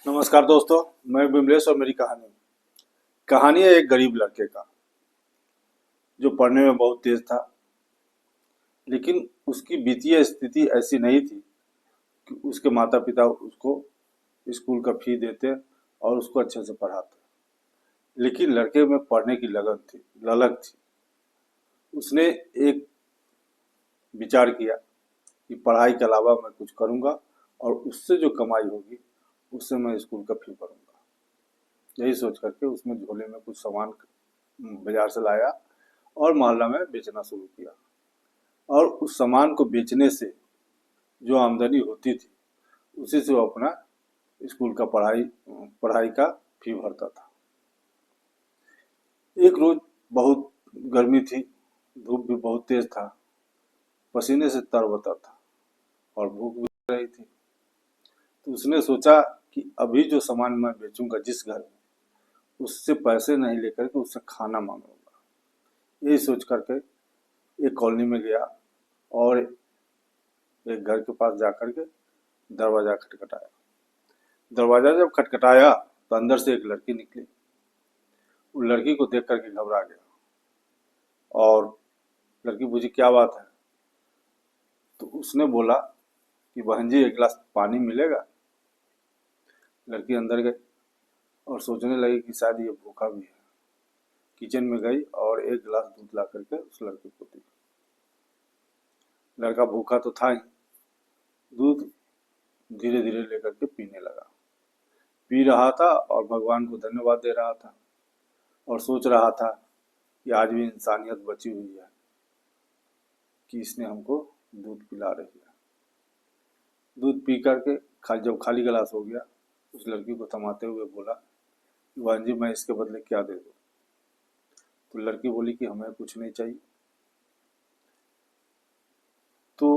नमस्कार दोस्तों, मैं बिमलेश और मेरी कहानी है एक गरीब लड़के का जो पढ़ने में बहुत तेज था। लेकिन उसकी वित्तीय स्थिति ऐसी नहीं थी कि उसके माता पिता उसको स्कूल का फी देते और उसको अच्छे से पढ़ाते। लेकिन लड़के में पढ़ने की लगन थी, ललक थी। उसने एक विचार किया कि पढ़ाई के अलावा मैं कुछ करूंगा और उससे जो कमाई होगी उससे मैं स्कूल का फी भरूंगा। यही सोच करके उसने झोले में कुछ सामान बाजार से लाया और मोहल्ला में बेचना शुरू किया। और उस सामान को बेचने से जो आमदनी होती थी उसी से वो अपना स्कूल का पढ़ाई पढ़ाई का फी भरता था। एक रोज बहुत गर्मी थी, धूप भी बहुत तेज था, पसीने से तरबतर था और भूख भी रही थी। तो उसने सोचा कि अभी जो सामान मैं बेचूंगा जिस घर में, उससे पैसे नहीं लेकर के उससे खाना मांगूंगा। यही सोच करके एक कॉलोनी में गया और एक घर के पास जाकर के दरवाजा खटखटाया। दरवाजा जब खटखटाया तो अंदर से एक लड़की निकली। उस लड़की को देख करके घबरा गया और लड़की पूछी क्या बात है। तो उसने बोला कि बहन जी एक गिलास पानी मिलेगा। लड़की अंदर गई और सोचने लगी कि शायद ये भूखा भी है। किचन में गई और एक गिलास दूध ला करके उस लड़की को दी। लड़का भूखा तो था ही, दूध धीरे धीरे लेकर के पीने लगा। पी रहा था और भगवान को धन्यवाद दे रहा था और सोच रहा था कि आज भी इंसानियत बची हुई है कि इसने हमको दूध पिला रही है। दूध पी करके जब खाली गिलास हो गया, उस लड़की को थमाते हुए बोला, बहन जी मैं इसके बदले क्या दे दूं। तो लड़की बोली कि हमें कुछ नहीं चाहिए। तो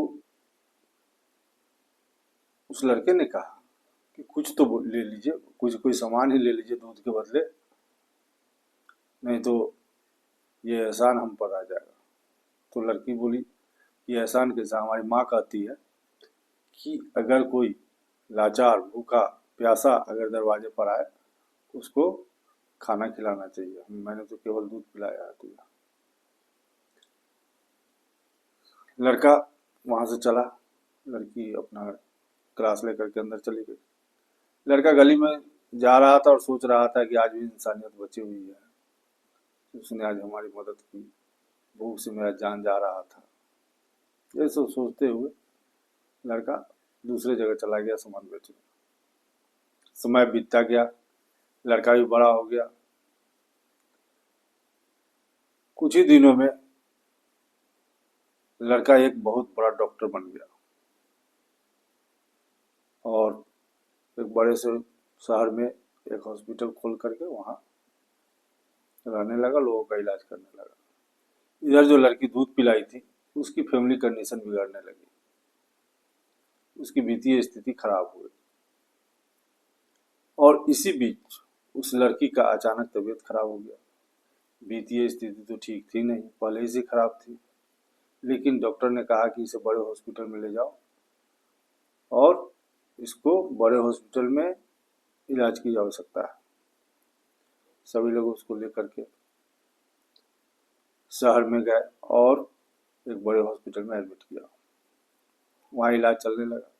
उस लड़के ने कहा कि कुछ तो ले लीजिए, कुछ कोई सामान ही ले लीजिए दूध के बदले, नहीं तो ये एहसान हम पर आ जाएगा। तो लड़की बोली कि एहसान कैसा, हमारी माँ कहती है कि अगर कोई लाचार भूखा प्यासा अगर दरवाजे पर आए उसको खाना खिलाना चाहिए, मैंने तो केवल दूध पिलाया है तुझे। लड़का वहां से चला, लड़की अपना क्लास लेकर के अंदर चली गई। लड़का गली में जा रहा था और सोच रहा था कि आज भी इंसानियत बची हुई है, उसने आज हमारी मदद की, भूख से मेरा जान जा रहा था। ये सब सोचते हुए लड़का दूसरे जगह चला गया सामान बेचने। समय बीतता गया, लड़का भी बड़ा हो गया। कुछ ही दिनों में लड़का एक बहुत बड़ा डॉक्टर बन गया और एक बड़े से शहर में एक हॉस्पिटल खोल करके वहाँ रहने लगा, लोगों का इलाज करने लगा। इधर जो लड़की दूध पिलाई थी उसकी फैमिली कंडीशन बिगड़ने लगी, उसकी वित्तीय स्थिति खराब हुई। और इसी बीच उस लड़की का अचानक तबीयत खराब हो गया। वित्तीय स्थिति तो ठीक थी नहीं, पहले ही से खराब थी। लेकिन डॉक्टर ने कहा कि इसे बड़े हॉस्पिटल में ले जाओ और इसको बड़े हॉस्पिटल में इलाज की आवश्यकता है। सभी लोग उसको लेकर के शहर में गए और एक बड़े हॉस्पिटल में एडमिट किया। वहाँ इलाज चलने लगा।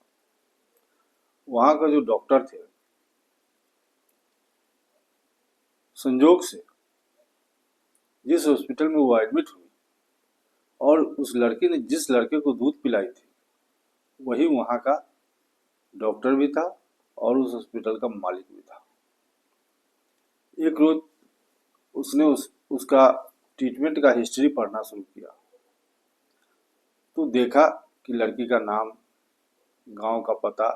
वहाँ का जो डॉक्टर थे, संजोग से जिस हॉस्पिटल में वो एडमिट हुई और उस लड़की ने जिस लड़के को दूध पिलाई थी वही वहाँ का डॉक्टर भी था और उस हॉस्पिटल का मालिक भी था। एक रोज उसने उसका ट्रीटमेंट का हिस्ट्री पढ़ना शुरू किया तो देखा कि लड़की का नाम, गांव का पता।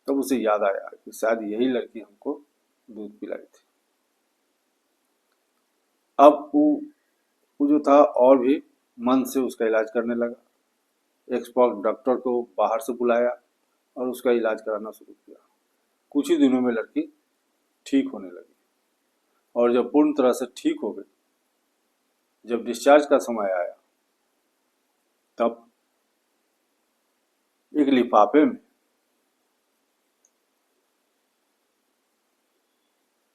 तब उसे याद आया कि शायद यही लड़की हमको दूध पिलाई थी। अब वो जो था और भी मन से उसका इलाज करने लगा। एक्सपर्ट डॉक्टर को बाहर से बुलाया और उसका इलाज कराना शुरू किया। कुछ ही दिनों में लड़की ठीक होने लगी और जब पूर्ण तरह से ठीक हो गई, जब डिस्चार्ज का समय आया, तब 1 लिफाफे में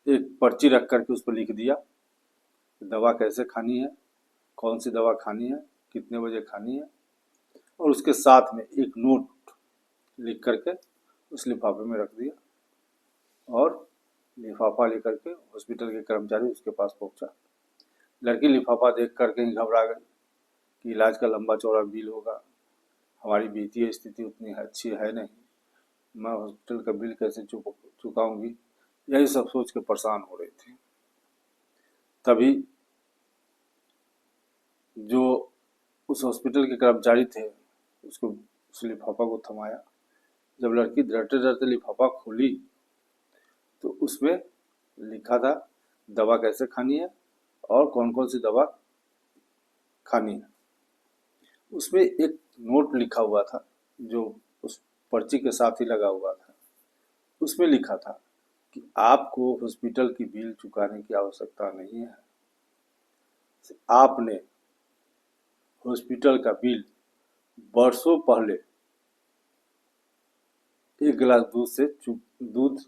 एक पर्ची रख करके उस पर लिख दिया दवा कैसे खानी है, कौन सी दवा खानी है, कितने बजे खानी है, और उसके साथ में एक नोट लिख करके उस लिफाफे में रख दिया और लिफाफा लेकर के हॉस्पिटल के कर्मचारी उसके पास पहुंचा। लड़की लिफाफा देख करके ही घबरा गई कि इलाज का लंबा चौड़ा बिल होगा, हमारी वित्तीय स्थिति उतनी अच्छी है नहीं, मैं हॉस्पिटल का बिल कैसे चुकाऊंगी, यही सब सोच के परेशान हो रही थी। तभी जो उस हॉस्पिटल के कर्मचारी थे उसको उस लिफाफा को थमाया। जब लड़की डरते डरते लिफाफा खोली तो उसमें लिखा था दवा कैसे खानी है और कौन कौन सी दवा खानी है। उसमें एक नोट लिखा हुआ था जो उस पर्ची के साथ ही लगा हुआ था। उसमें लिखा था कि आपको हॉस्पिटल की बिल चुकाने की आवश्यकता नहीं है, आपने हॉस्पिटल का बिल वर्षों पहले एक गिलास दूध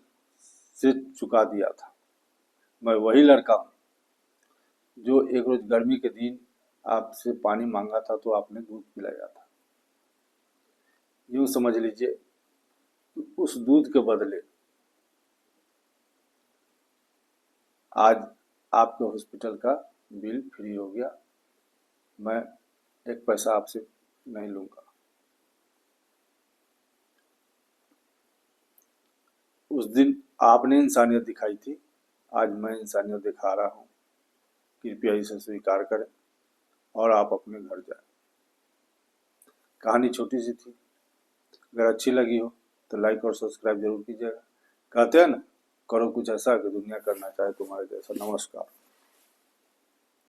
से चुका दिया था। मैं वही लड़का हूँ जो एक रोज गर्मी के दिन आपसे पानी मांगा था तो आपने दूध पिलाया था। यूं समझ लीजिए उस दूध के बदले आज आपके हॉस्पिटल का बिल फ्री हो गया, मैं एक पैसा आपसे नहीं लूंगा। उस दिन आपने इंसानियत दिखाई थी, आज मैं इंसानियत दिखा रहा हूँ, कृपया इसे स्वीकार करें और आप अपने घर जाएं। कहानी छोटी सी थी, अगर अच्छी लगी हो तो लाइक और सब्सक्राइब जरूर कीजिएगा। कहते हैं ना, करो कुछ ऐसा कि दुनिया करना चाहे तुम्हारे जैसा। नमस्कार।